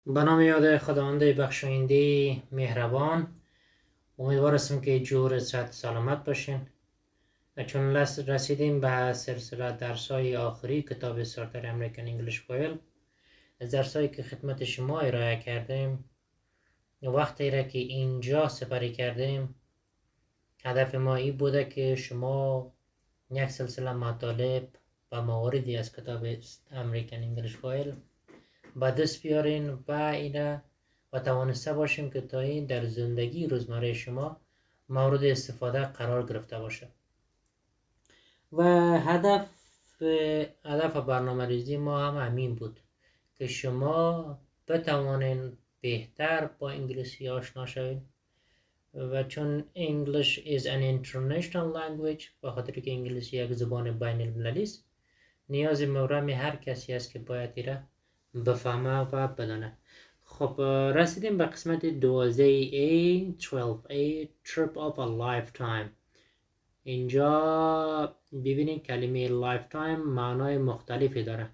به نام یاد خداوند بخشاینده مهربان. امیدوار هستم که جور صحت سلامت باشین. چون رسیدیم به سلسله درس‌های آخری کتاب استارتر امریکن انگلیش فایل. از درس‌هایی که خدمت شما ارائه کردیم، وقتی را که اینجا سپری کردیم، هدف ما این بوده که شما یک سلسله مطالب و مواردی از کتاب امریکن انگلیش فایل به دست بیارین و اینا و توانسته باشیم که تا این در زندگی روزمره شما مورد استفاده قرار گرفته باشه. و هدف برنامه ریزی ما هم همین بود که شما بتوانین بهتر با انگلیسی آشنا شوید و چون English is an international language، به خاطر که انگلیسی یک زبان بین المللی است، نیاز مورد هر کسی است که باید ایره بفهمه و بدانه. خب رسیدیم به قسمت 12A 12A Trip of a Lifetime. اینجا ببینید کلمه lifetime معنای مختلفی داره.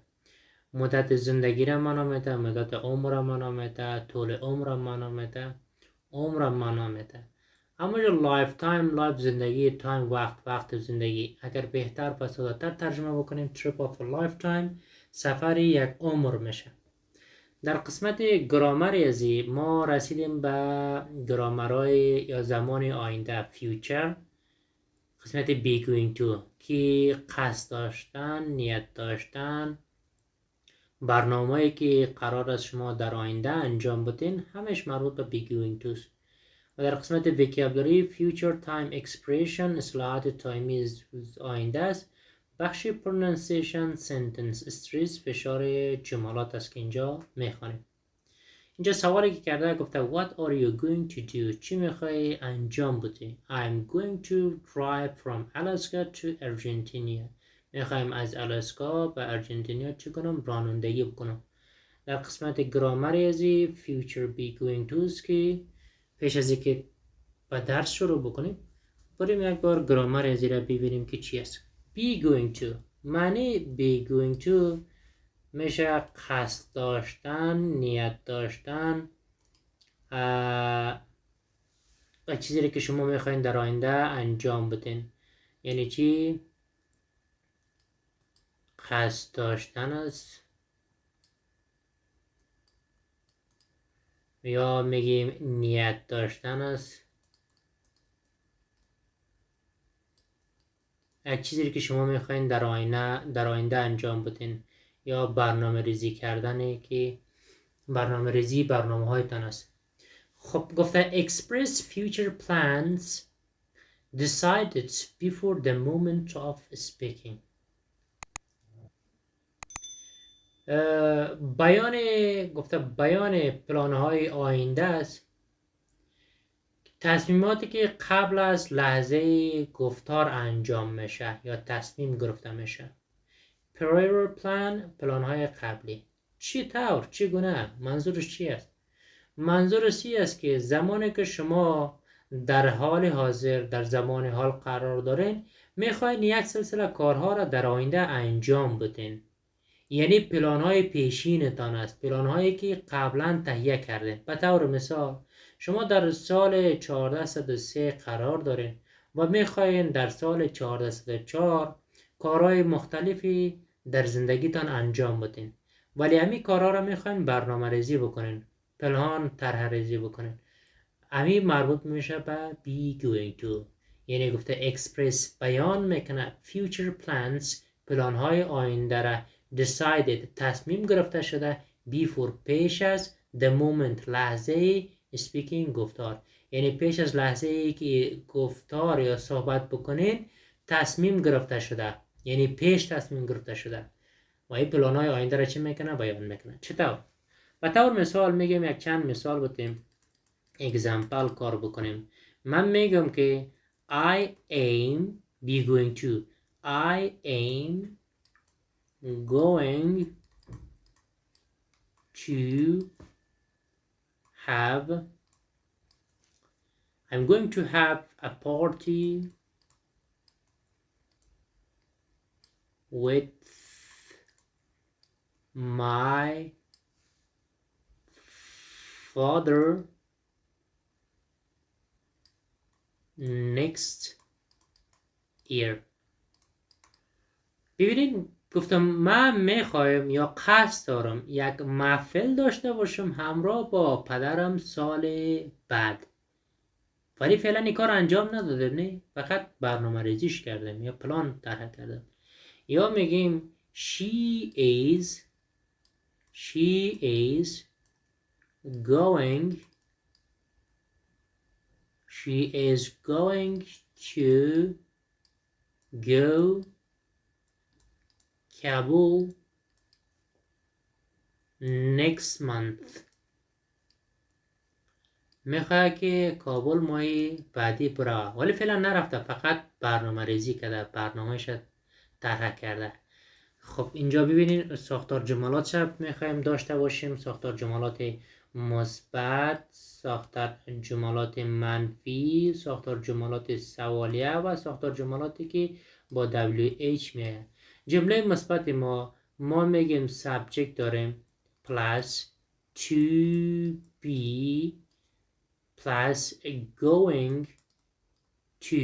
مدت زندگی را معنا میده، مدت عمر را معنا میده، طول عمر را معنا میده، عمر را معنا میده. اما lifetime، life زندگی، time وقت زندگی. اگر بهتر و ساده‌تر ترجمه بکنیم trip of a lifetime سفر یک عمر میشه. در قسمت گرامر ازی ما رسیدیم به گرامرهای یا زمان آینده future. قسمت be going to که قصد داشتن، نیت داشتن، برنامه‌ای که قرار است شما در آینده انجام بدین همش مربوط به be going to. و در قسمت vocabulary future time expression اصطلاحات تایمی آینده است. بخش pronunciation sentence stress فشار جملات است که اینجا میخوانیم. اینجا سوالی که کرده گفته what are you going to do؟ چی میخوای انجام بدی؟ I'm going to drive from Alaska to Argentina. میخوایم از الاسکا به ارجنتینیا چی کنم؟ رانندگی بکنم. در قسمت گرامر ازی future be going to که پیش از اینکه با درس شروع بکنیم بریم یک بار گرامر ازی را ببینیم که چی است. be going to معنی be going to میشه قصد داشتن، نیت داشتن و چیزی که شما میخواین در آینده انجام بدین. یعنی چی؟ قصد داشتن است یا میگیم نیت داشتن است. یک چیزی که شما میخواین در آینده انجام بدین یا برنامه ریزی کردنه که برنامه ریزی برنامه هایتان است. خب گفته express future plans decided before the moment of speaking. بیان پلان های آینده است، تصمیماتی که قبل از لحظه گفتار انجام میشه یا تصمیم گرفته میشه. prior plan پلان های قبلی. چگونه؟ منظورش چی است؟ منظورش این است که زمانی که شما در حال حاضر در زمان حال قرار دارین میخواین یک سلسله کارها را در آینده انجام بدین. یعنی پلان‌های پیشینتان است، پلان‌هایی که قبلا تهیه کردین. به طور مثال شما در سال 1403 قرار دارین و میخواین در سال 1404 کارهای مختلفی در زندگیتان انجام بدین، ولی همین کارها را میخواین برنامه ریزی بکنین، پلان طرح ریزی بکنین. همین مربوط میشه به be going to. یعنی گفته express بیان میکنه future plans پلان‌های آینده را decided تصمیم گرفته شده before پیش از the moment لحظه speaking گفتار. یعنی پیش از لحظه ای که گفتار یا صحبت بکنین تصمیم گرفته شده، یعنی پیش تصمیم گرفته شده و این پلان های آینده را چی میکنه؟ بیان میکنه. چطور؟ به طور مثال میگم یک چند مثال بتیم اگزامپل کار بکنیم. من میگم که I aim be going to I aim going to have I'm going to have a party with my father next year. ببینید گفتم من میخوایم یا قصد دارم یک محفل داشته باشم همراه با پدرم سال بعد، ولی فعلا این کار انجام ندادم، نه فقط برنامه ریزیش کردم یا پلان طرح کردم. یا میگیم she is going to go Kabul next month. میخواه که کابل ماه بعدی برا، ولی فعلا نرفته، فقط برنامه ریزی کرده، برنامهش طرح کرده. خب اینجا ببینید ساختار جملات شب میخوایم داشته باشیم، ساختار جملات مثبت، ساختار جملات منفی، ساختار جملات سوالیه و ساختار جملاتی که با WH میاد. جمله مثبت ما میگیم subject داریم plus to be plus going to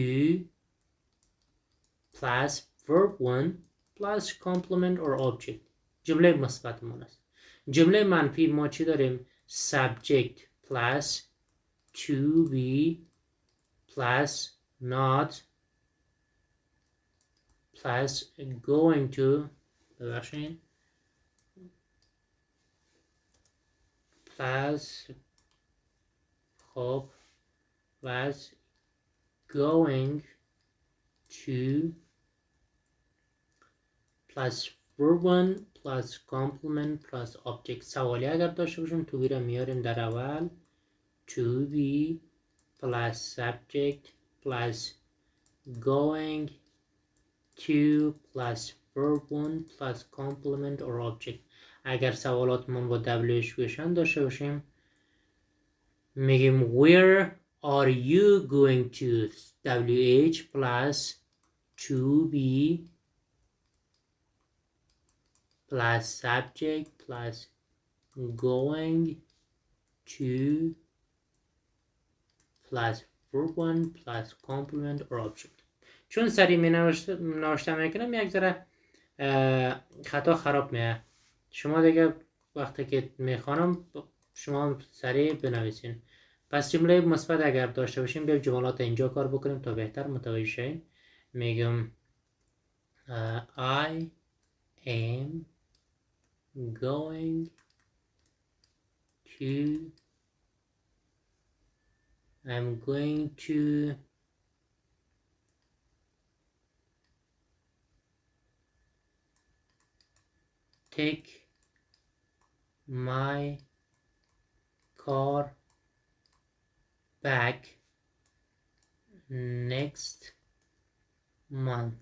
plus verb 1 plus complement or object. جمله مثبت ما است. جمله منفی ما چی داریم؟ subject plus to be plus not plus going to ببخشید plus خب plus going to plus verb 1 plus complement plus object. سوالی اگر داشته باشیم تو بیره میاریم در اول to be plus subject plus going to plus verb 1 plus complement or object. اگر سوالاتمون با WH question داشته باشیم میگیم where are you going to WH plus to be plus subject plus going to plus verb 1 plus complement or object. چون سریع می نوشتم میکنم یک ذره خطا خراب میه. شما دیگه وقتی که میخوانم شما سریع بنویسین. پس جمله مثبت اگر داشته باشیم بیایم جملات اینجا کار بکنیم تا بهتر متوجه شیم. میگم I am going to take my car back next month.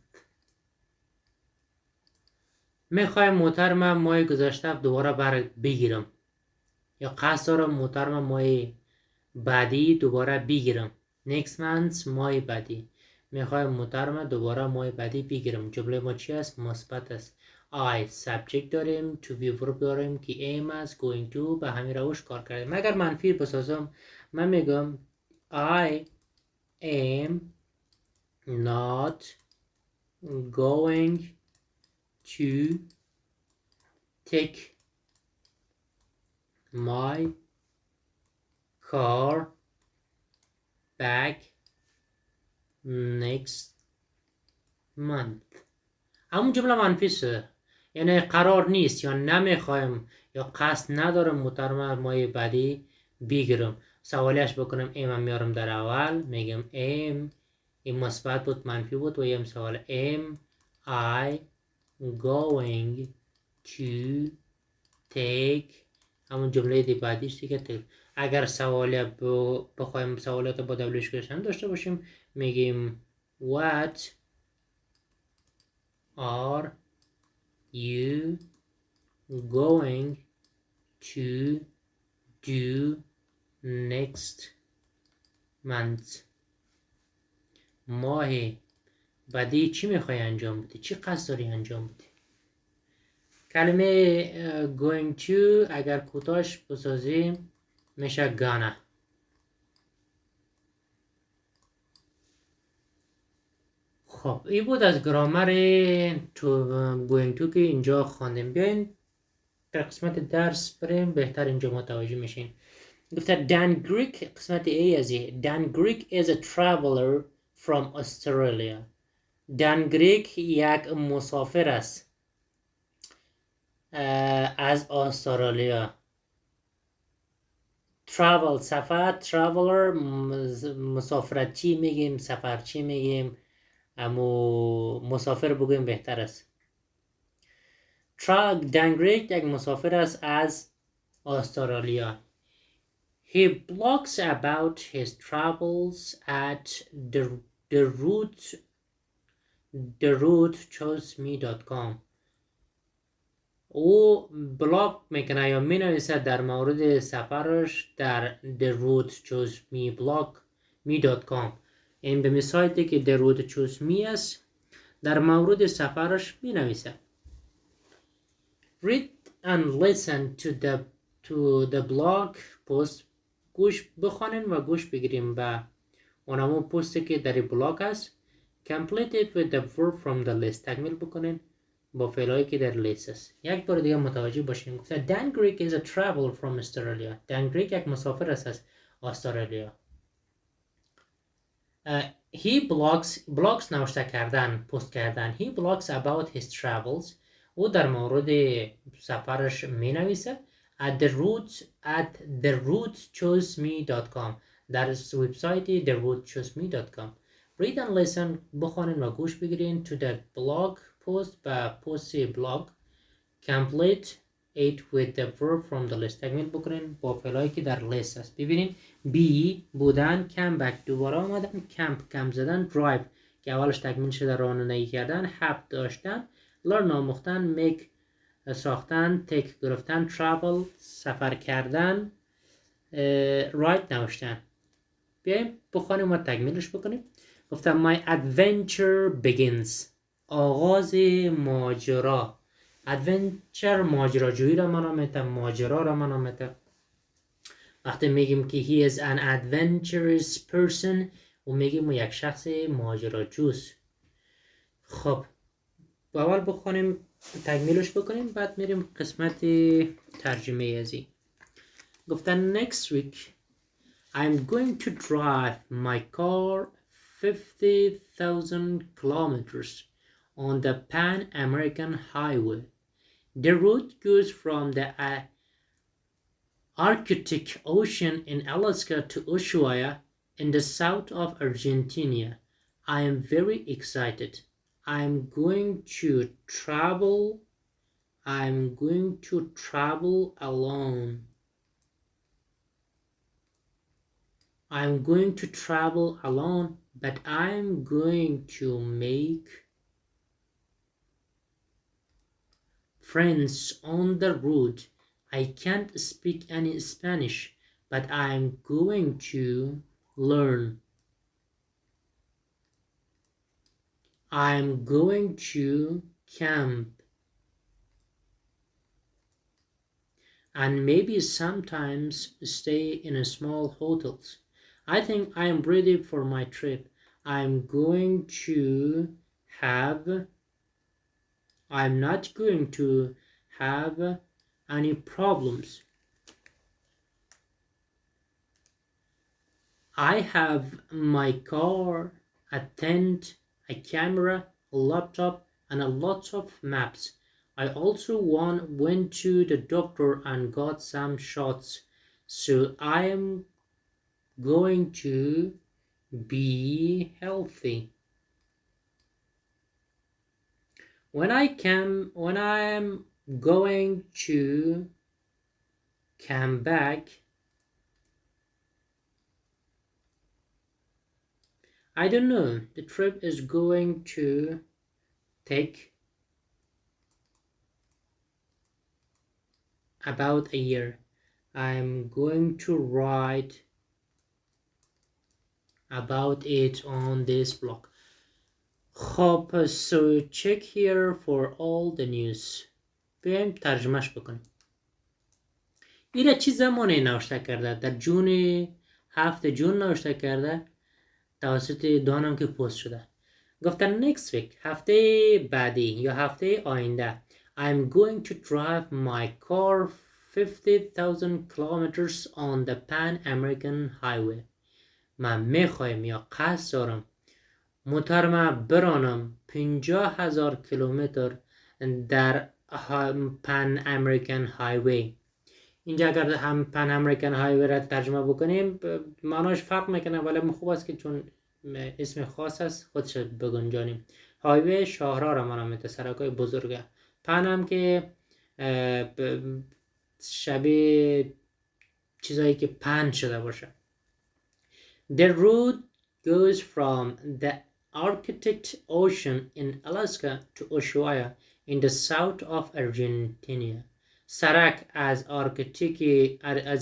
میخوایم محترم ماه گذشته دوباره بگیرم، یا قصد دارم محترم ماه بعدی دوباره بگیرم. next month ماه بعدی. میخوایم محترم دوباره ماه بعدی بگیرم. جمله ما چی است؟ مثبت است. I subject داریم، to be verb داریم که aim است، going to به همین روش کار کردیم. اگر منفی بسازم من میگم I am not going to take my car back next month. همون جمله منفی است، یعنی قرار نیست یا نمیخوایم یا قصد ندارم محترم ماه بعدی بگیرم. سوالیش بکنم ایم میارم در اول، میگم ایم، این مثبت بود منفی بود و ایم سوال ایم I going to take همون جمله دی بعدیش دیگه. اگر سوالی بخوایم سوالات با WH question داشته باشیم میگیم what are you going to do next month. ماه بعدی چی میخوای انجام بدی؟ چی قصد داری انجام بدی؟ کلمه going to اگر کوتاهش بسازیم میشه گانا. خب این بود از گرامر گوینگ تو که اینجا خواندیم. بیاین در قسمت درس بریم، بهتر اینجا متوجه میشین. گفته دان گریک، قسمت ای ازی. دان گریک is a traveler from Australia. دان گریک یک مسافر است از استرالیا. travel سفر، traveler مسافرتی میگیم، سفرچی میگیم، اما مسافر بگویم بهتر است. دان گریک یک مسافر است از استرالیا. He blogs about his travels at therootchoseme.com. او بلاگ میکنه یا مینویسه در مورد سفرش در therootchoseme.com. این به سایتی که therootchoseme است در مورد سفرش مینویسه. Read and listen to the blog post. گوش بخوانین و گوش بگیریم به اونمو پستی که در بلاگ است. Complete it with the verb from the list. تکمیل بکنین با فعلایی که در لیست است. یک بار دیگه متوجه باشین. گفته دان گریک is a traveler from Australia. دان گریک یک مسافر است از استرالیا. He blogs نوشته کردن، پست کردن. He blogs about his travels. او در مورد سفرش می نویسه. at therootchoseme.com. در وبسایت therootchoseme.com. read and listen. بخوانین و گوش بگیرین to the blog post و پست بلاگ. complete it with the verb from the list. تکمیل بکنین با فعلایی که در لیست است. ببینین بی بودن، کم بک دوباره آمدن، کمپ کم زدن، درایو که اولش تکمیل شده رانندگی کردن، هپ داشتن، لرن آموختن، میک ساختن، تک گرفتن، travel سفر کردن، رایت نوشتن. بیاییم بخوانیم و تکمیلش بکنیم. گفتم my adventure begins. آغاز ماجرا. adventure ماجراجویی را معنا میده، ماجرا را معنا میده. وقتی میگیم که he is an adventurous person و میگیم یک شخص ماجراجوست. خب اول بخونیم تکمیلش بکنیم، بعد میریم قسمت ترجمه ازی. گفتن next week I'm going to drive my car 50,000 kilometers on the Pan American Highway. The route goes from the Arctic Ocean in Alaska to Ushuaia in the south of Argentina. I am very excited. I'm going to travel alone. I'm going to travel alone, but I'm going to make friends on the road. I can't speak any Spanish, but I'm going to learn. I'm going to camp and maybe sometimes stay in small hotels. I think I'm ready for my trip. I'm not going to have any problems. I have my car, a tent, a camera, a laptop, and a lot of maps. I also went to the doctor and got some shots, so I am going to be healthy. When I'm going to come back, I don't know. The trip is going to take about a year. I'm going to write about it on this blog. خب so check here for all the news. بیایم ترجمهش بکنیم. ایره چی زمانی نوشته کرده؟ در جون 7 جون نوشته کرده توسط دانم که پست شده. گفته next week هفته بعدی یا هفته آینده I'm going to drive my car 50,000 kilometers on the Pan American Highway. من میخوایم یا قصد دارم موتورم برانم 50,000 کیلومتر در پن امریکن هایوی. اینجا اگر هم پن امریکن هایوی را ترجمه بکنیم معناش فرق میکنه، ولی خوب است که چون اسم خاص است خودش بگنجانیم. هایوی شاهراه را معنا میده، سرکای بزرگه. پن هم که شبیه چیزایی که پن شده باشه. The road goes from the Arctic Ocean in Alaska to Ushuaia in the south of Argentina. سرک از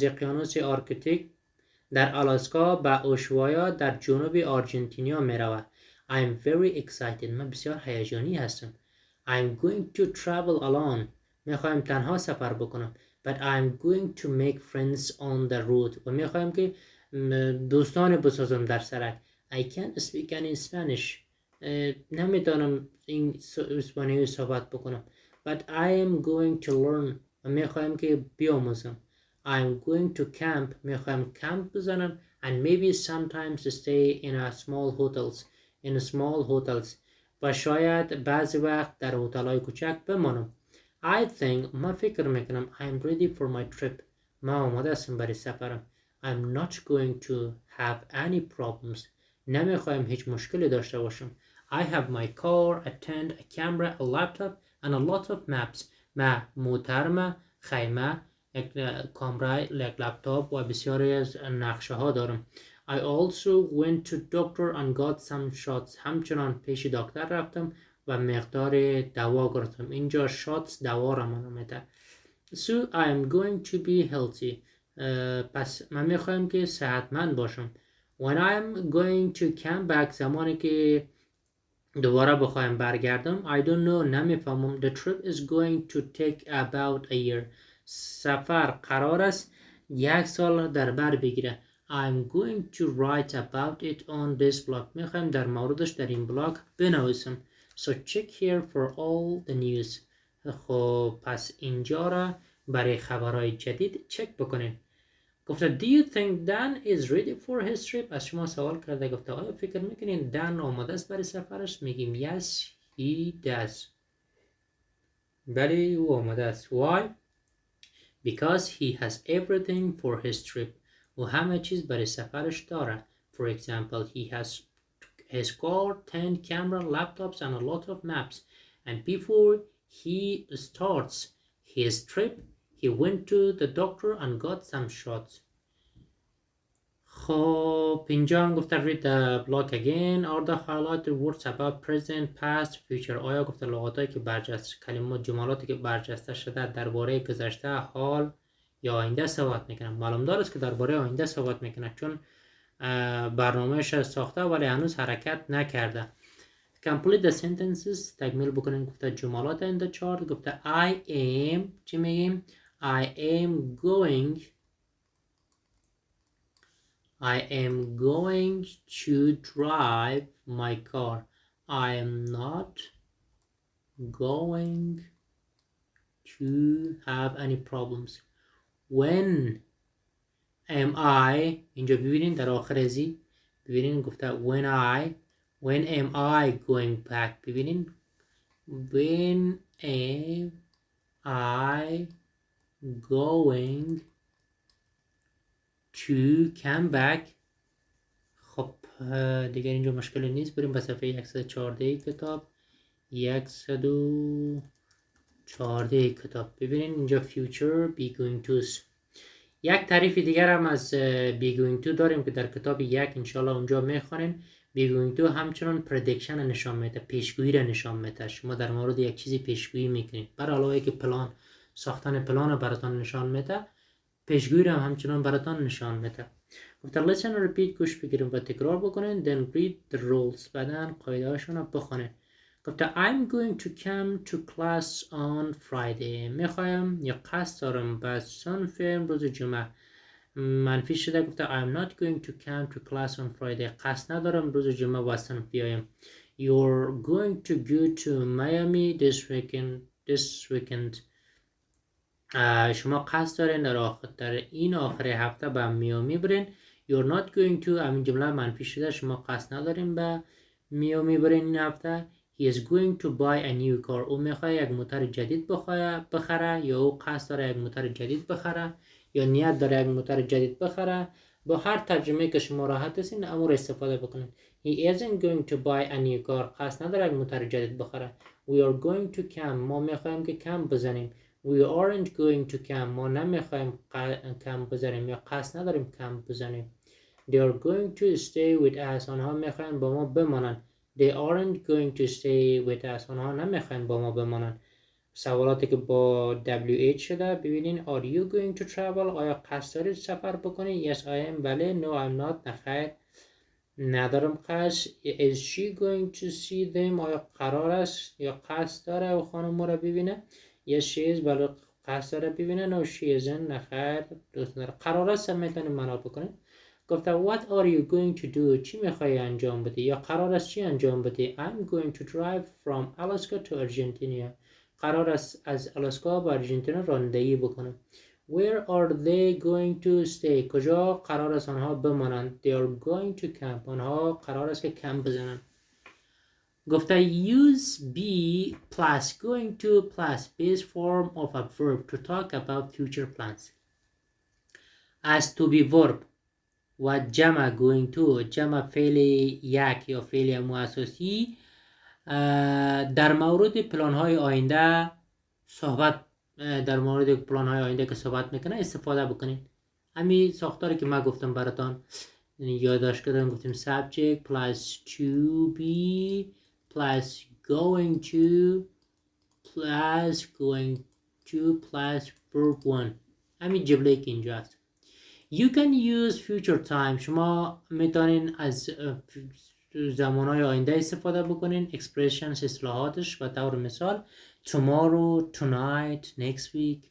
اقیانوس آرکتیک در آلاسکا به اوشوایا در جنوب آرژانتینیا می رود. I'm very excited. من بسیار هیجانی هستم. I'm going to travel alone. می خواهم تنها سفر بکنم. But I'm going to make friends on the road. و می خواهم که دوستان بسازم در سرک. I can't speak any Spanish. نمیتونم این اسپانیایی صحبت بکنم. But I am going to learn. و میخوایم که بیاموزم. I'm going to camp. میخوایم کمپ بزنم. And maybe sometimes stay in small hotels. و شاید بعضی وقت در هتل‌های کوچک بمانم. I think. من فکر میکنم I'm ready for my trip. من آماده هستم برای سفرم. I'm not going to have any problems. نمیخوایم هیچ مشکلی داشته باشم. I have my car, a tent, a camera, a laptop and a lot of maps. ما موترم، خیمه، یک کامرا، یک لپتاپ و بسیاری از نقشه ها دارم. I also went to doctor and got some shots. همچنان پیش دکتر رفتم و مقدار دوا گرفتم. اینجا shots دوا را معنا میده. So I am going to be healthy. پس من میخوایم که صحتمند باشم. When I am going to come back. زمانی که دوباره بخوایم برگردم. I don't know. نمیفهمم. The trip is going to take about a year. سفر قرار است 1 سال در بر بگیره. I'm going to write about it on this blog. میخوایم در موردش در این بلاگ بنویسم. So check here for all the news. خب پس اینجا را برای خبرهای جدید چک بکنین. گفته Do you think Dan is ready for his trip? از شما سوال کرده. گفته آیا فکر میکنین دن آماده است برای سفرش؟ میگیم Yes he does. بله او آماده است. Why? Because he has everything for his trip. او همه چیز برای سفرش داره. For example, he has his car, tent, camera, laptops and a lot of maps. And before he starts his trip, he went to the doctor and got some shots. خب اینجا هم گفته read the blog again. Are the highlighted words about present, past, future. آیا گفته لغاتایی که برجسته کلمات جملاتی که برجسته شده درباره گذشته، حال یا آینده صحبت میکنن. معلوم داره که درباره آینده صحبت میکنه چون برنامهش ساخته ولی هنوز حرکت نکرده. Complete the sentences. تکمیل بکنین. گفته جملات این چارت. گفته I am چی میگیم؟ I am going to drive my car. I am not going to have any problems. When am I. اینجا ببینین در آخر زی ببینین گفته when am I going back. ببینین when am I going to come back. خب دیگر اینجا مشکلی نیست. بریم به صفحه 114 کتاب. 114 کتاب. ببینین اینجا future be going to. یک تعریف دیگر هم از be going to داریم که در کتاب 1 انشالله اونجا میخوانین. be going to همچنان prediction نشان میده، پیشگویی را نشان میده. شما در مورد یک چیزی پیشگویی میکنید. بر علاوه که پلان ساختن پلان را براتون نشان میده، پیشگویی را همچنان براتون نشان میده. گفته listen and repeat. گوش بگیریم و تکرار بکنین. then read the rules. بعدن قاعده هاشون رو بخونین. گفته I'm going to come to class on Friday. میخوایم یا قصد دارم به صنف روز جمعه. منفی شده گفته I'm not going to come to class on Friday. قصد ندارم روز جمعه به صنف بیایم. You're going to go to Miami this weekend. شما قصد دارین در این آخر هفته به میامی برین. You're not going to، همین جمله منفی شده، شما قصد ندارین به میامی برین این هفته. He is going to buy a new car. او میخواد یک موتور جدید بخره، یا او قصد داره یک موتور جدید بخره، یا نیت داره یک موتور جدید بخره. با هر ترجمه که شما راحت هستین امور استفاده بکنین. He isn't going to buy a new car. قصد نداره یک موتور جدید بخره. We are going to camp. ما میخوایم که کمپ بزنیم. We aren't going to camp. ما نمیخوایم کمپ بزنیم یا قصد نداریم کمپ بزنیم. They are going to stay with us. آنها میخوایم با ما بمانن. They aren't going to stay with us. آنها نمیخوایم با ما بمانن. سوالاتی که با WH شده ببینین. Are you going to travel؟ آیا قصد دارید سفر بکنید؟ Yes I am. بله. No I'm not. نخیر ندارم قصد. Is she going to see them؟ آیا قرار است یا قصد داره او خانم را ببینه؟ Yes she is. بله قصد داره ببینه. No she isn't. نخیر دوست نداره. قرار است هم میتونیم معنا بکنیم. گفته what are you going to do؟ چی میخوای انجام بدی یا قرار است چی انجام بدی؟ I'm going to drive from Alaska to Argentina. قرار است از آلاسکا به آرژانتین رانندگی بکنم. Where are they going to stay؟ کجا قرار است آنها بمانند؟ They are going to camp. آنها قرار است که کمپ بزنند. گفته use be plus going to plus base form of a verb to talk about future plans. as to be verb و جمع going to، جمع فعل یک یا فعل مؤسسی در مورد پلان های آینده که صحبت میکنه استفاده بکنین. همین ساختاری که ما گفتم براتان یادداشت کردم. گفتیم subject plus to be plus going to plus verb 1. همین جمله که اینجا هست. You can use future time. شما میتونین از زمانهای آینده استفاده بکنین. expressions اصطلاحاتش به طور مثال tomorrow, tonight, next week.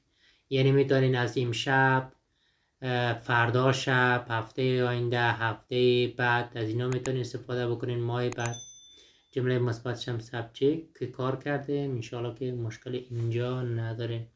یعنی میتونین از امشب، فردا شب، هفته آینده، هفته بعد، از اینا میتونین استفاده بکنین. ماه بعد. جمله مثبتش هم subject که کار کرده. انشاءالله که مشکل اینجا نداره.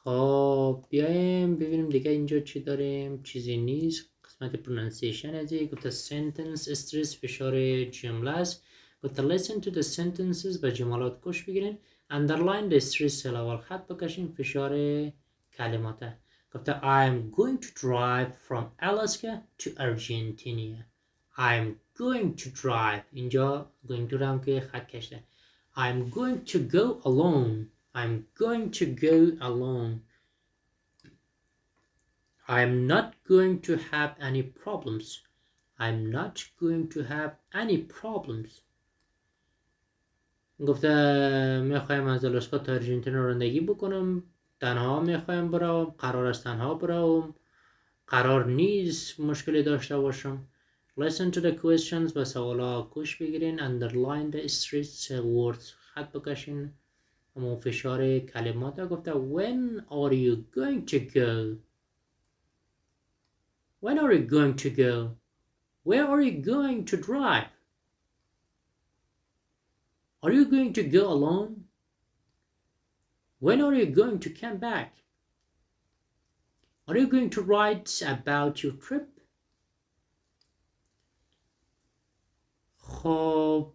خب بیایم ببینیم دیگه اینجا چی داریم. چیزی نیست. قسمت پرونانسیشن ازی. گفته sentence استرس فشار جمله است. گفته listen to the sentences به جملات گوش بگیرین. underline the stress اول خط بکشین فشار کلماته. گفته I'm going to drive from Alaska to Argentina. I'm going to drive. اینجا going to هم که خط کشته. I'm going to go alone. I'm going to go alone. I'm not going to have any problems. I'm not going to have any problems. گفته میخوایم از آلاسکا تا آرژانتین رانندگی بکنم. تنها میخوایم برم. قرار است تنها برم. قرار نیست مشکلی داشته باشم. Listen to the questions. به سوالا گوش بگیرین. Underline the stressed words. خط بکشین همون فشار کلمات. گفته when are you going to go? When are you going to go? Where are you going to drive? Are you going to go alone? When are you going to come back? Are you going to write about your trip? خب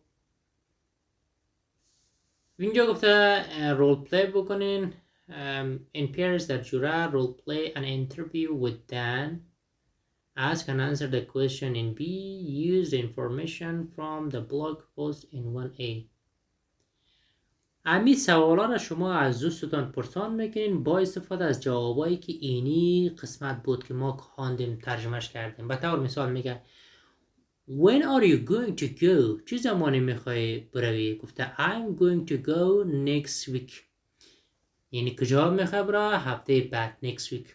اینجا گفته رول پلی بکنین. In pairs در جوره role play an interview with Dan. Ask and answer the question in B. Use the information from the blog post in 1A. امی سوالا را شما از دوستتان پرسان میکنین با استفاده از جوابایی که اینی قسمت بود که ما خواندیم ترجمهش کردیم. به طور مثال میگه When are you going to go? چه زمانی میخوای بروی؟ گفته I'm going to go next week. یعنی کجا میخوای برای؟ هفته بعد. next week.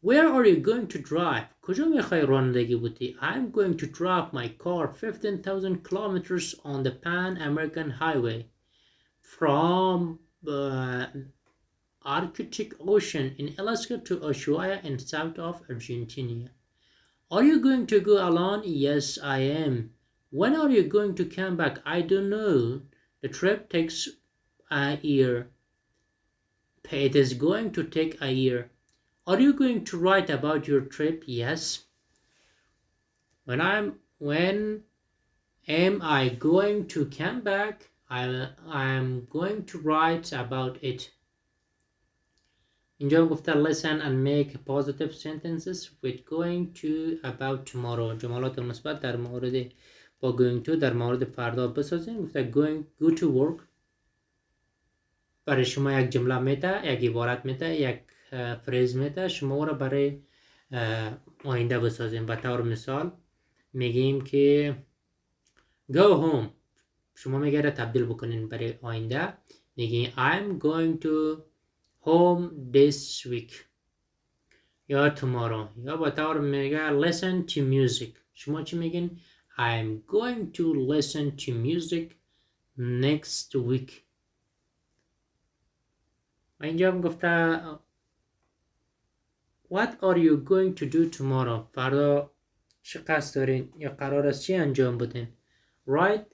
Where are you going to drive? کجا میخوای رانندگی بودی؟ I'm going to drive my car 15,000 kilometers on the Pan American Highway from Arctic Ocean in Alaska to Ushuaia in south of Argentina. Are you going to go alone? Yes, I am. When are you going to come back? I don't know. The trip takes a year. It is going to take a year. Are you going to write about your trip? Yes. When am I going to come back? I'm going to write about it. اینجا گفته listen and make positive sentences with going to about tomorrow. جملات مثبت در مورد با going to در مورد فردا بسازیم. گفته go to work. برای شما یک جمله میده، یک عبارت میده، یک فریز میده، شما رو برای آینده بسازیم. به طور مثال میگیم که go home. شما میگه را تبدیل بکنین برای آینده. میگین I'm going to home this week یا tomorrow. یا به طور میگه listen to music. شما چی میگین؟ I'm going to listen to music next week. اینجا هم گفته What are you going to do tomorrow? فردا چی قصد دارین یا قرار است چی انجام بدین؟ Write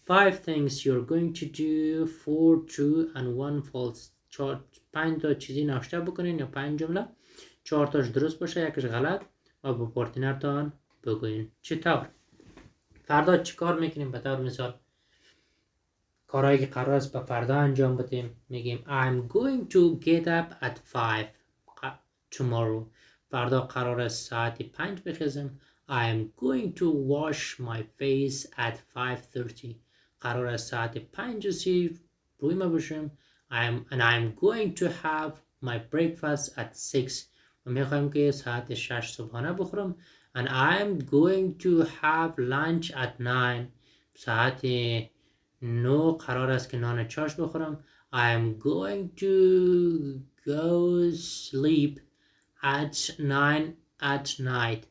5 things you're going to do, 4 true and 1 false. 5 تا چیزی نوشته بکنین یا 5 جمله، 4 تاش درست باشه، یکش غلط و با پارتنرتان بگوین. چطور؟ فردا چی کار میکنیم؟ به طور مثال کارهایی که قرار است به فردا انجام بدیم میگیم I'm going to get up at 5 tomorrow. فردا قرار است ساعت 5 بخیزم. I'm going to wash my face at 5:30. قرار است ساعت 5:30 روی ما بشم. I'm going to have my breakfast at 6. و میخوایم که ساعت 6 صبحانه بخورم. And I'm going to have lunch at 9. ساعت 9 قرار است که نان چاش بخورم. I'm going to go sleep at 9 at night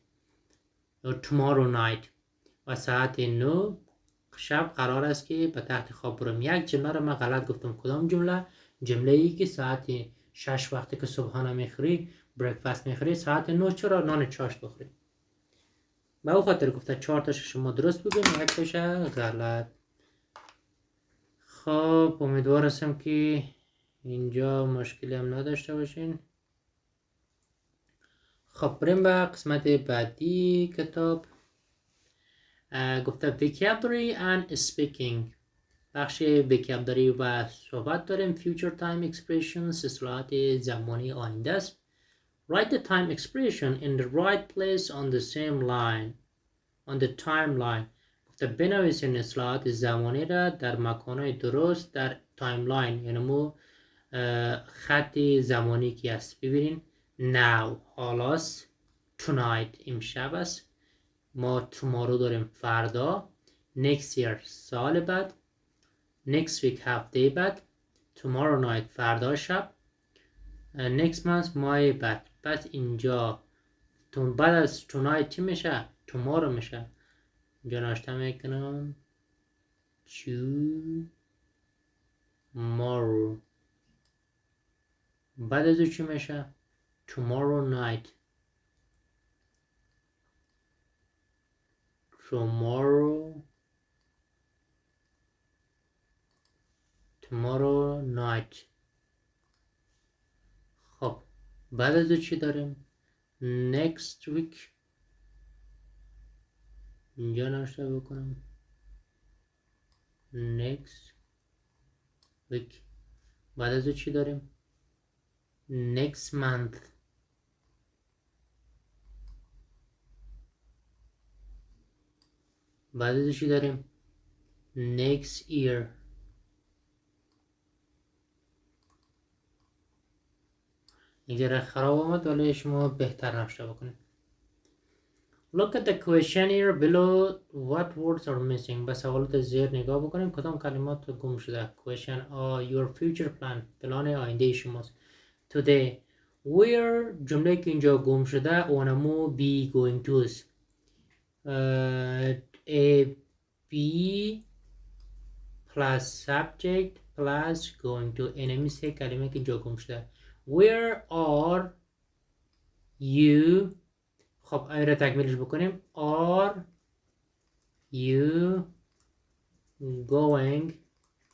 or tomorrow night. و ساعت 9 شب قرار است که به تخت خواب برم. یک جمله رو من غلط گفتم. کدام جمله؟ جمله ای که ساعت 6 وقتی که صبحانه میخوری بریکفاست میخوری، ساعت 9 چرا نان چاش بخوری؟ به او خاطر گفته 4 تاش شما درست بگین، یک تاش غلط. خب امیدوار هستم که اینجا مشکلی هم نداشته باشین. خب بریم به قسمت بعدی کتاب. گفته vocabulary and speaking. بخش vocabulary و صحبت داریم. future time expressions، اصطلاحات زمانی آینده است. write the time expression in the right place on the same line on the timeline. گفته بنویسین اصطلاحات زمانی را در مکانهای درست در تایملاین، یعنی مو خط زمانی که است. ببینین now حالاست، tonight امشب است، ما tomorrow داریم فردا، next year سال بعد، next week هفته بعد، tomorrow night فردا شب، next month ماه بعد. پس اینجا بعد از tonight چی میشه؟ tomorrow میشه. اینجا نوشته میکنم tomorrow. بعد از چی میشه؟ tomorrow night. tomorrow night. خب بعد از چی داریم؟ next week. اینجا نوشته بکنم next week. بعد از چی داریم؟ next month. بعد از چی داریم؟ next year. اینجا خراب آمد ولی شما بهتر نوشته بکنید. Look at the questionnaire below. What words are missing? به سوالات زیر نگاه بکنیم کدام کلمات گم شده. Question your future plan. پلان آینده شماست. Today. where جمله که اینجا گم شده اونمو be going to است. A B plus subject plus going to اینمی سه کلمه که اینجا گم شده. Where are you خب این را تکمیلش بکنیم. Are you going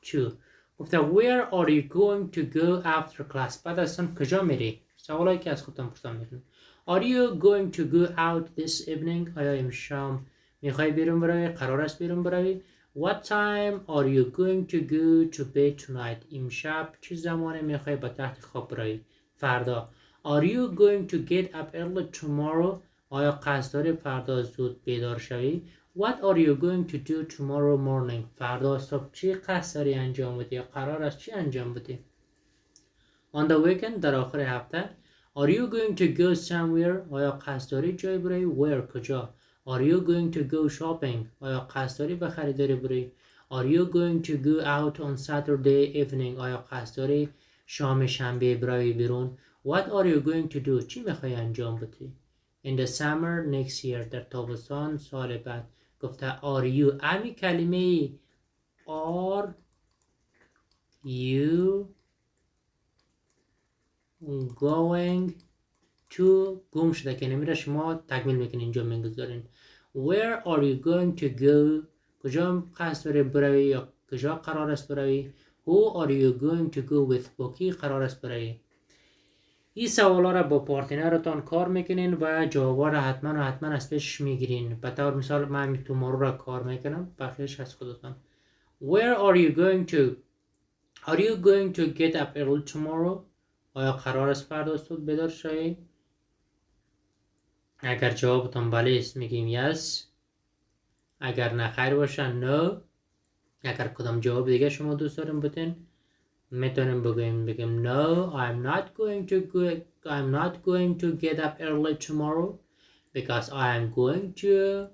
to گفته where are you going to go after class بعد از کجا میری؟ سوالایی که از خودتان پرسیدن میکنید. Are you going to go out this evening آیا امشب میخوای بیرون بروی؟ قرار است بیرون بروی؟ What time are you going to go to bed tonight امشب چه زمانی میخوای به تخت خواب بروی؟ فردا. Are you going to get up early tomorrow آیا قصد داری فردا زود بیدار شوی؟ What are you going to do tomorrow morning فردا صبح چی قصد داری انجام بدی یا قرار است چی انجام بدی؟ On the weekend در آخر هفته. Are you going to go somewhere آیا قصد داری جای بری؟ Where کجا؟ Are you going to go shopping آیا قصد داری به خریداری بری؟ Are you going to go out on Saturday evening آیا قصد داری شام شنبه بروی بیرون؟ What are you going to do چی میخوای انجام بدی؟ In the summer next year در تابستان سال بعد. گفته are you امی کلمه are you going to گم شده که نمیره شما تکمیل میکنین اینجا میگذارین. Where are you going to go کجا قصد داری بروی یا کجا قرار است بروی؟ Who are you going to go with با کی قرار است بروی؟ این سوالا را با پارتنرتان کار میکنین و جوابا را حتما از پیش میگیرین. به طور مثال من tomorrow را کار میکنم بخیش از خودتان. Where are you going to Are you going to get up early tomorrow آیا قرار است فردا صبح بیدار شوی؟ اگر جوابتان بله است میگیم yes. اگر نه خیر باشه no. اگر کدام جواب دیگه شما دوست دارین بتین میتونیم بگیم no I'm not going to get up early tomorrow because I'm going to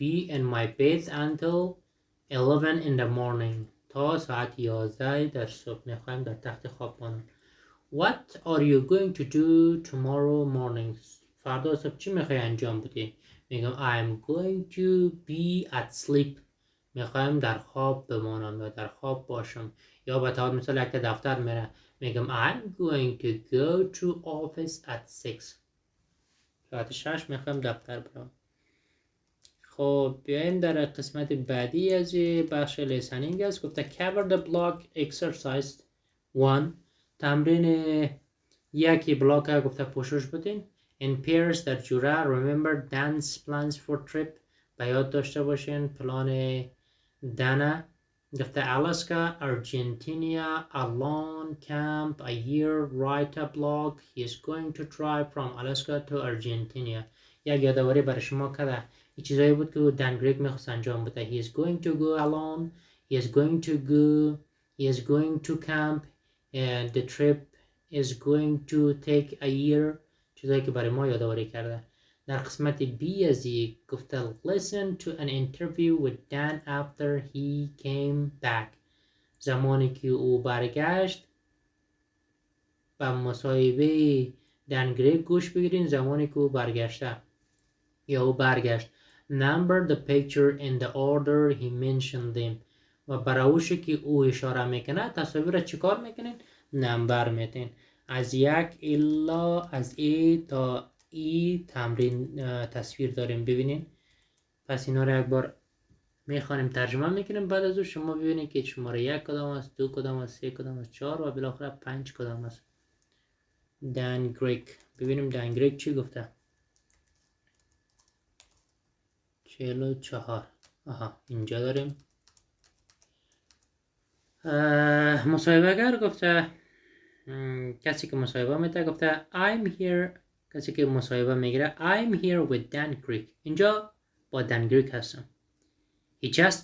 be in my bed until 11 in the morning تا ساعت 11 در صبح میخوایم در تخت خواب بانم. What are you going to do tomorrow morning فردا صبح چی میخوای انجام بدی؟ میگم I'm going to be at sleep میخوایم در خواب بمانم یا در خواب باشم. یا به طور مثال یک دفتر میره میگم I'm going to go to office at 6 ساعت 6 میخوایم دفتر برم. خب بیایم در قسمت بعدی از بخش لیسنینگ است. گفته cover the block exercise 1 تمرین یکی بلاک گفته پوشش بدین. in pairs در جوره remember dance plans for trip به یاد داشته باشین پلان دانه. گفته Alaska, Argentina, alone camp a year write a blog he is going to drive from Alaska to Argentina. یک یادآوری برای شما کرده این چیزایی بود که دن گریگ میخواست انجام بده. he is going to go alone he is going to camp and the trip is going to take a year چیزایی که برای ما یادآوری کرده. در قسمت بی ازی گفته listen to an interview with Dan after he came back زمانی که او برگشت و مصاحبه دن گریگ گوش بگیرین زمانی که او برگشته یا او برگشت. number the picture in the order he mentioned them و برای که او اشاره میکنه تصاویر را چیکار میکنین؟ نمبر میتین. از 1 الا از ای تا ای تمرین تصویر داریم ببینین. پس اینا رو یک بار میخوانیم ترجمه میکنیم بعد از اون شما ببینید که شماره 1 کدام است 2 کدام است 3 کدام است 4 و بالاخره 5 کدام است. دن گریگ ببینیم دن گریگ چی گفته. 44 آها اینجا داریم. مصاحبه گر گفته کسی که مصاحبه میده گفته I'm here کسی که مصاحبه میگیره I'm here with Dan Gregg اینجا با دن گریگ هستم. He just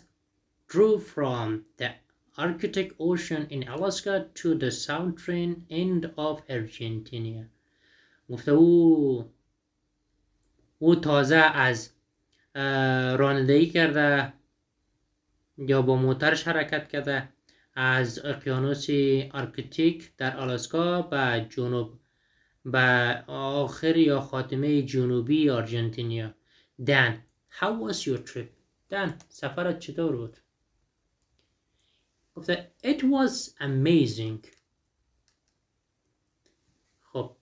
drove from the Arctic Ocean in Alaska to the southern end of Argentina. گفته او تازه از رانندگی کرده یا با موترش حرکت کرده از اقیانوس آرکتیک در آلاسکا به جنوب به آخر یا خاتمه جنوبی آرژانتینیا. Dan, how was your trip? Dan, سفرت چطور بود؟ گفته it was amazing. خب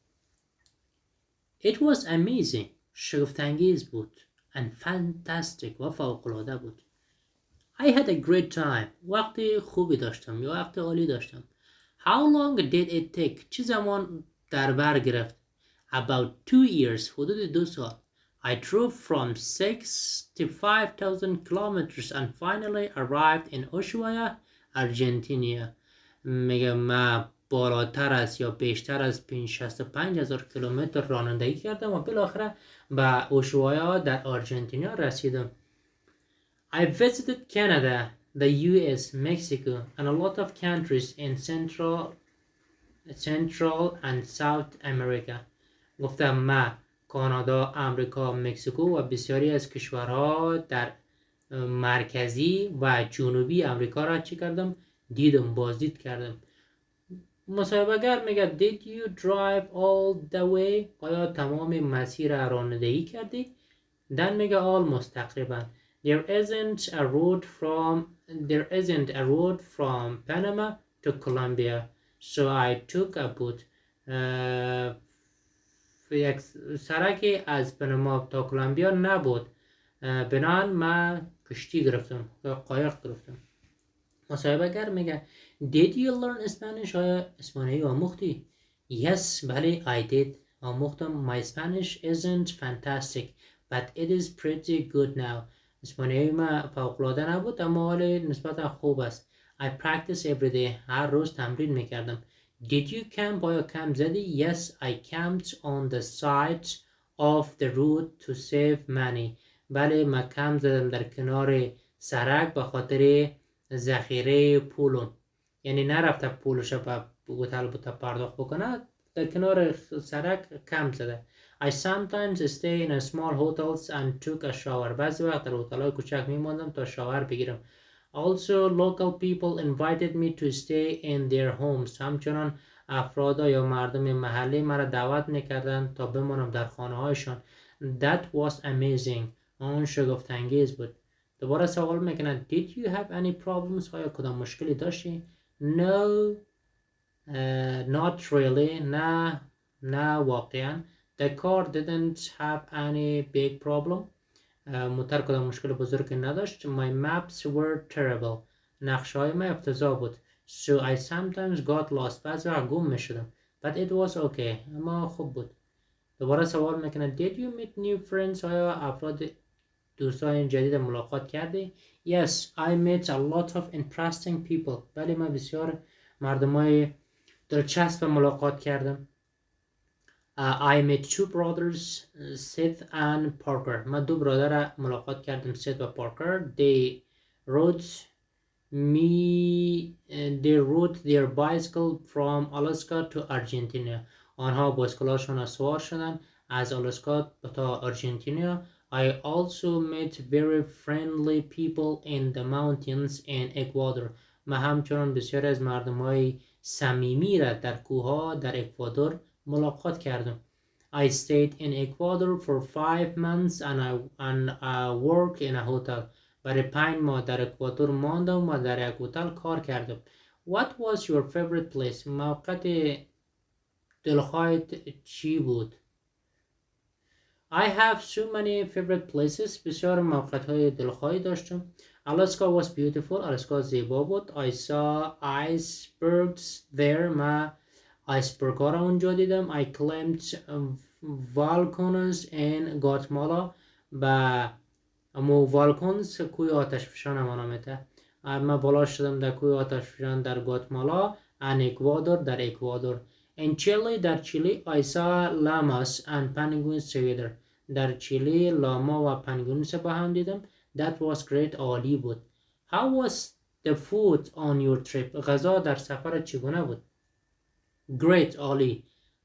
it was amazing شگفت‌انگیز بود and fantastic و فوق‌العاده بود. I had a great time وقتی خوبی داشتم یا وقتی عالی داشتم. How long did it take چه زمان در بر گرفت؟ About 2 years حدود 2 سال. I drove from 65,000 kilometers and finally arrived in Ushuaia, Argentina. میگه من بالاتر از یا بیشتر از 65,000 کیلومتر رانندگی کردم و بالاخره به اوشوایا در آرژانتینا رسیدم. I visited Canada, the US, Mexico, and a lot of countries in Central and South America. گفتم من کانادا، امریکا، مکزیکو و بسیاری از کشورها در مرکزی و جنوبی امریکا را چی کردم؟ دیدم، بازدید کردم. مصاحبه‌گر میگه Did you drive all the way؟ آیا تمام مسیر رانندگی کردی؟ دن میگه almost تقریبا. There isn't a road from Panama to Colombia, so I took a boat. یک سرکی از پنما تا کلمبیا نبود، بنان من کشتی گرفتم یا قایق گرفتم. مصاحبه‌گر میگه Did you learn Spanish؟ آیا اسپانیایی آموختی؟ Yes، بله I did. آموختم. My Spanish isn't fantastic but it is pretty good now. اسپانیایی من فوق‌العاده نبود اما حالا نسبتا خوب است. I practice every day. هر روز تمرین میکردم. Did you camp؟ آیا کمپ زدی؟ Yes I camped on the side of the road to save money. بله من کمپ زدم در کنار سرک به خاطر ذخیره پولون. یعنی نرفته پولش به هتل پرداخت بکنه، در کنار سرک کمپ زده. I sometimes stay in a small hotels and took a shower. بعضی وقت در هتل‌های کوچک میماندم تا شاور بگیرم. Also local people invited me to stay in their homes. همچنان افراد یا مردم محلی مرا دعوت میکردند تا بمانم در خانه هایشان. That was amazing. آن شگفت انگیز بود. دوباره سوال میکنن Did you have any problems؟ آیا کدام مشکلی داشتی؟ No, not really. نه واقعا. The car didn't have any big problem. موتر کدام مشکل بزرگی نداشت. My maps were terrible. نقشه های من افتضاح بود. So I sometimes got lost. بعضی وقت گم میشدم. But it was okay. اما خوب بود. دوباره سوال میکنن Did you meet new friends؟ آیا افراد دوستان جدید ملاقات کردی؟ Yes, I met a lot of interesting people. بله من بسیار مردمای دلچسب ملاقات کردم. I met two brothers, Seth and Parker. من دو برادر ملاقات کردم، Seth و Parker. They rode their bicycle from Alaska to Argentina. آنها بایسکلاشون را سوار شدن از آلاسکا تا آرژانتینا. I also met very friendly people in the mountains in Ecuador. من همچنان بسیار از مردمای صمیمی را در کوهها در اکوادور ملاقات کردم. I stayed in Ecuador for 5 months and I worked in a hotel. برای 5 ماه در اکوادور ماندم و در یک هتل کار کردم. What was your favorite place؟ موقعیت دلخواهت چی بود؟ I have so many favorite places. بسیار موقعیت‌های دلخواهی داشتم. Alaska was beautiful. آلاسکا زیبا بود. I saw icebergs there. من iceberg ها را اونجا دیدم. I climbed volcanoes in Guatemala. با volcanoes کوه آتشفشان منامته. من بالا شدم در کوه آتشفشان در گواتمالا and Ecuador در اکوادور. In Chile در چیلی I saw llamas and penguins together. در چیلی لاما و پنگوئنس با هم دیدم. That was great. عالی بود. How was the food on your trip؟ غذا در سفر چگونه بود؟ Great. عالی.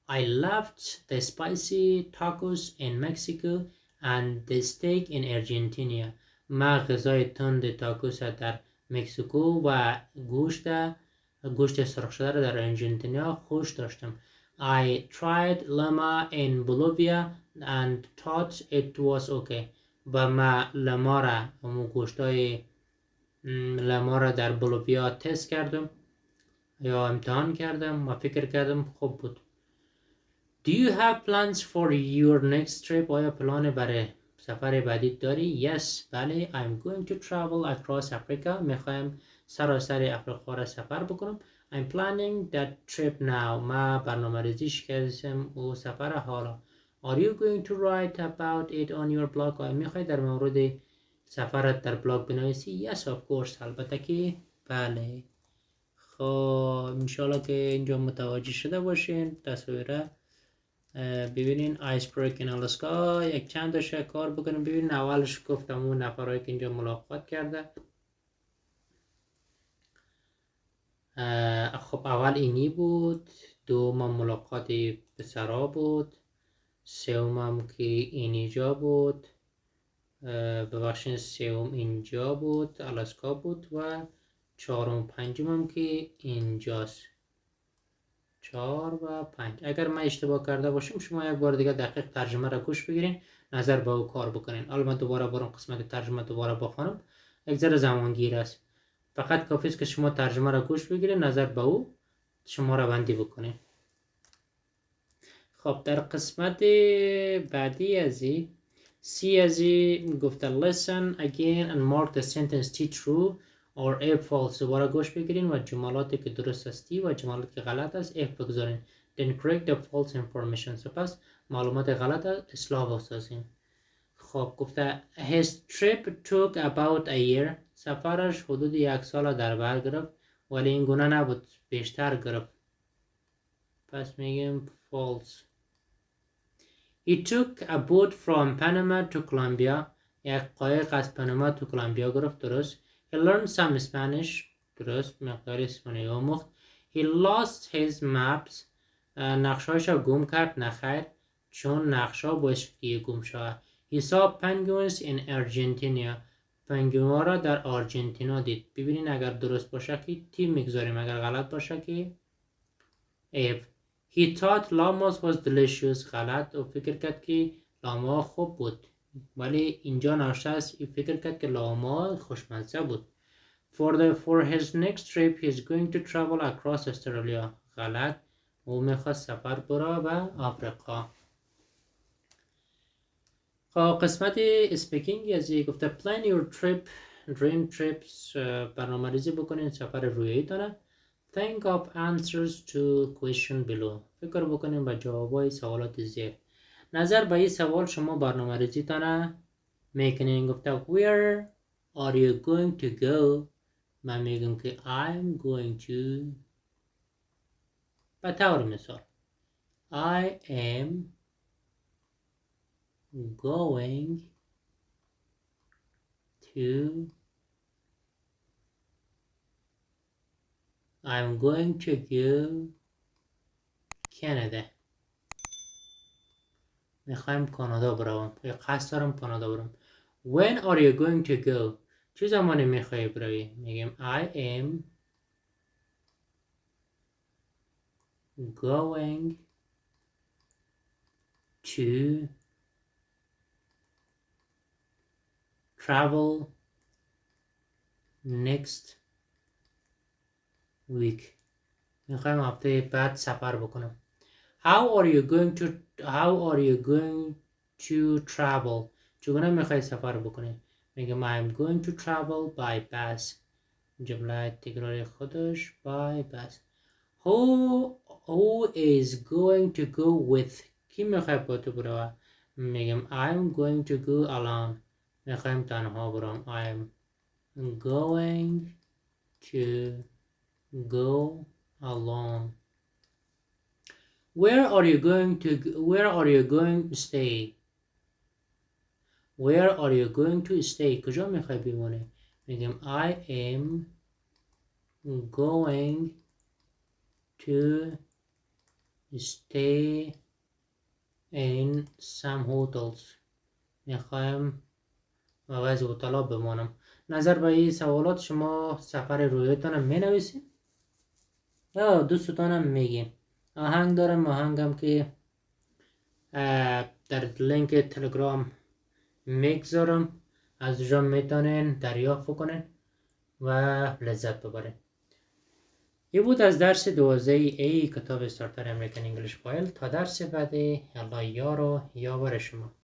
I loved the spicy tacos in Mexico and the steak in Argentina. من غذای تند تاکوس در مکزیکو و گوشت سرخ شده را در آرژانتین خوش داشتم. I tried llama in Bolivia and thought it was okay. و ما llama را گوشتای llama را در بولیویا تست کردم یا امتحان کردم و فکر کردم خوب بود. Do you have plans for your next trip? آیا پلان برای سفر بعدی داری؟ Yes. بله. I'm going to travel across Africa. میخوایم سراسر افریقا را سفر بکنم. I'm planning that trip now. ما برنامه ریزیش کردم او سفر حالا. Are you going to write about it on your blog? آیا میخوای در مورد سفرت در بلاگ بنویسی؟ Yes of course. البته که بله. خب انشالله که اینجا متوجه شده باشین. تصویره ببینین آیس بریکن آلاسکا یک چند تا کار بکنیم. ببینین اولش گفتم اون نفرایی که اینجا ملاقات کرده. خب اول اینی بود، دوم ملاقات پسرا بود، سومم که اینجا بود، ببخشید سوم اینجا بود آلاسکا بود و چهارم پنجمم که اینجاست. 4 و 5. اگر من اشتباه کرده باشم شما یک بار دیگه دقیق ترجمه را گوش بگیرین، نظر به او کار بکنین. حالا من دوباره برم قسمت ترجمه دوباره بخونم، یک ذره زمانگیر است. فقط کافی است که شما ترجمه را گوش بگیرین، نظر به او شما را بندی بکنین. خب در قسمت بعدی ازی سی ازی گفته listen again and mark the sentence T true or A false. دوباره گوش بگیرین و جملاتی که درست استی و جملاتی که غلط است F بگذارین. Then correct the false information. سپس معلومات غلط اصلاح بسازین. خب گفته his trip took about a year. سفرش حدود 1 سال در بر گرفت، ولی این گونه نبود، بیشتر گرفت. پس میگیم false. He took a boat from Panama to Colombia. یک قایق از پاناما تو کلمبیا گرفت. درست. He learned some Spanish. درست. مقدار اسپانیایی آموخت. He lost his maps. نقشه‌هایش را گم کرد. نخیر، چون نقشه باعث گم شود. He saw penguins in Argentina. پنگوئن‌ها را در آرژانتینا دید. ببینین اگر درست باشه که تی میگذاریم، اگر غلط باشه که F. He thought llamas was delicious. غلط. او فکر کرد که لاما خوب بود، ولی اینجا نوشته است فکر کرد که لاما خوشمزه بود. For his next trip he is going to travel across Australia. غلط. او میخواست سفر برا به آفریقا. خب قسمت اسپیکینگ ازی گفته plan your trip dream trips. برنامه ریزی بکنین سفر رویایی داره. Think of answers to question below. فکر بکنین به جوابای سوالات زیر. نظر به این سوال شما برنامه ریزی تانه میکنین. گفته where are you going to go. من میگم که I'm going to. به طور مثال I am going to I'm going to go Canada. میخوایم کانادا بروم یا قصد دارم کانادا برم. When are you going to go. چه زمانی میخوایی بروی. میگم I am going to travel next week. میخوایم هفته بعد سفر بکنم. How are you going to travel. چگونه میخوای سفر بکنی. میگم I'm going to travel by bus. جمله تکراری خودش by bus. Who is going to go with. کی میخوای با تو بروه. میگم I'm going to go alone. میخوایم تنها برم. I'm going to go alone. Where are you going to stay. Where are you going to stay. کجا میخوای بمونی. میگم I am going to stay in some hotels. میخوایم بعضی هتل‌ها بمانم. نظر به این سوالات شما سفر رویتان هم می نویسید یا دوستتان هم میگیم. آهنگ دارم، آهنگم که در لینک تلگرام میگذارم، از اونجا میتونین دریافت کنین و لذت ببرین. این بود از درس 12 ای کتاب استارتر امریکن انگلیش فایل. تا درس بعدی، الله یار و یاور شما.